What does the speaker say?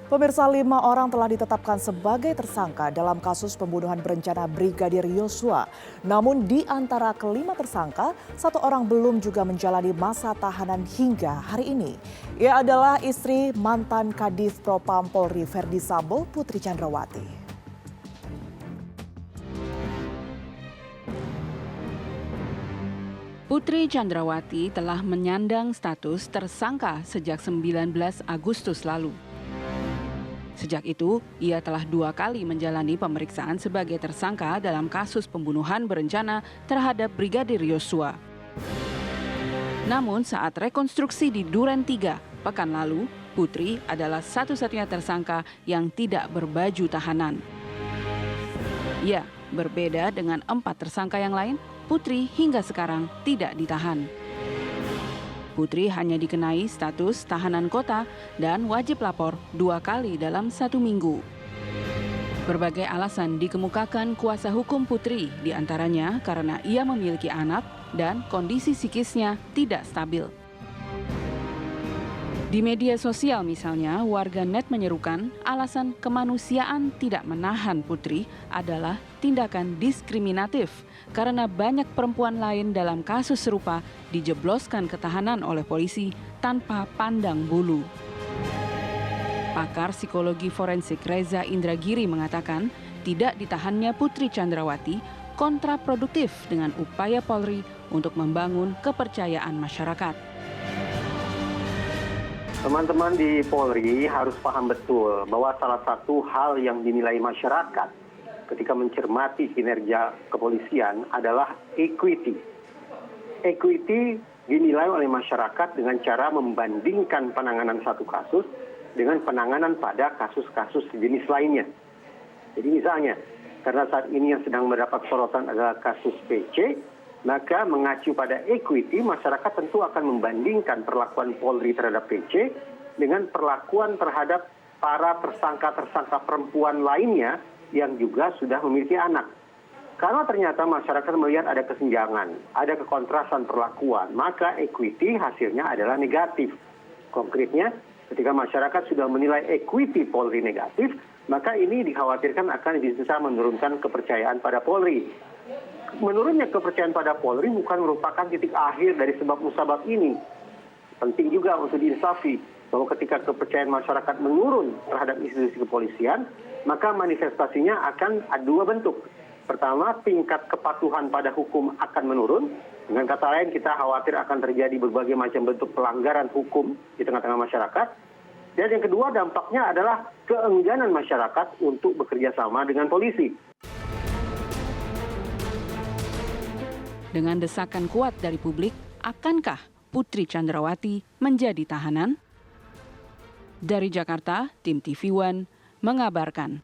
Pemirsa, 5 orang telah ditetapkan sebagai tersangka dalam kasus pembunuhan berencana Brigadir Yosua. Namun di antara kelima tersangka, 1 orang belum juga menjalani masa tahanan hingga hari ini. Ia adalah istri mantan Kadif Propam Polri Verdi Sambo, Putri Chandrawati. Putri Chandrawati telah menyandang status tersangka sejak 19 Agustus lalu. Sejak itu, ia telah 2 kali menjalani pemeriksaan sebagai tersangka dalam kasus pembunuhan berencana terhadap Brigadir Yosua. Namun saat rekonstruksi di Duren 3 pekan lalu, Putri adalah satu-satunya tersangka yang tidak berbaju tahanan. Ya, berbeda dengan 4 tersangka yang lain, Putri hingga sekarang tidak ditahan. Putri hanya dikenai status tahanan kota dan wajib lapor 2 kali dalam 1 minggu. Berbagai alasan dikemukakan kuasa hukum Putri, diantaranya karena ia memiliki anak dan kondisi psikisnya tidak stabil. Di media sosial misalnya, warga net menyerukan alasan kemanusiaan tidak menahan Putri adalah tindakan diskriminatif karena banyak perempuan lain dalam kasus serupa dijebloskan ke tahanan oleh polisi tanpa pandang bulu. Pakar psikologi forensik Reza Indragiri mengatakan tidak ditahannya Putri Chandrawati kontraproduktif dengan upaya Polri untuk membangun kepercayaan masyarakat. Teman-teman di Polri harus paham betul bahwa salah satu hal yang dinilai masyarakat ketika mencermati kinerja kepolisian adalah equity. Equity dinilai oleh masyarakat dengan cara membandingkan penanganan satu kasus dengan penanganan pada kasus-kasus sejenis lainnya. Jadi misalnya, karena saat ini yang sedang mendapat sorotan adalah kasus PC, maka mengacu pada equity, masyarakat tentu akan membandingkan perlakuan Polri terhadap PC dengan perlakuan terhadap para tersangka-tersangka perempuan lainnya yang juga sudah memiliki anak. Karena ternyata masyarakat melihat ada kesenjangan, ada kekontrasan perlakuan, maka equity hasilnya adalah negatif. Konkretnya, ketika masyarakat sudah menilai equity Polri negatif, maka ini dikhawatirkan akan bisa menurunkan kepercayaan pada Polri. Menurunnya kepercayaan pada Polri bukan merupakan titik akhir dari sebab musabab ini. Penting juga untuk diinsafi bahwa ketika kepercayaan masyarakat menurun terhadap institusi kepolisian, maka manifestasinya akan ada 2 bentuk. Pertama, tingkat kepatuhan pada hukum akan menurun. Dengan kata lain, kita khawatir akan terjadi berbagai macam bentuk pelanggaran hukum di tengah-tengah masyarakat. Dan yang kedua, dampaknya adalah keengganan masyarakat untuk bekerja sama dengan polisi. Dengan desakan kuat dari publik, akankah Putri Chandrawati menjadi tahanan? Dari Jakarta, tim TV One mengabarkan.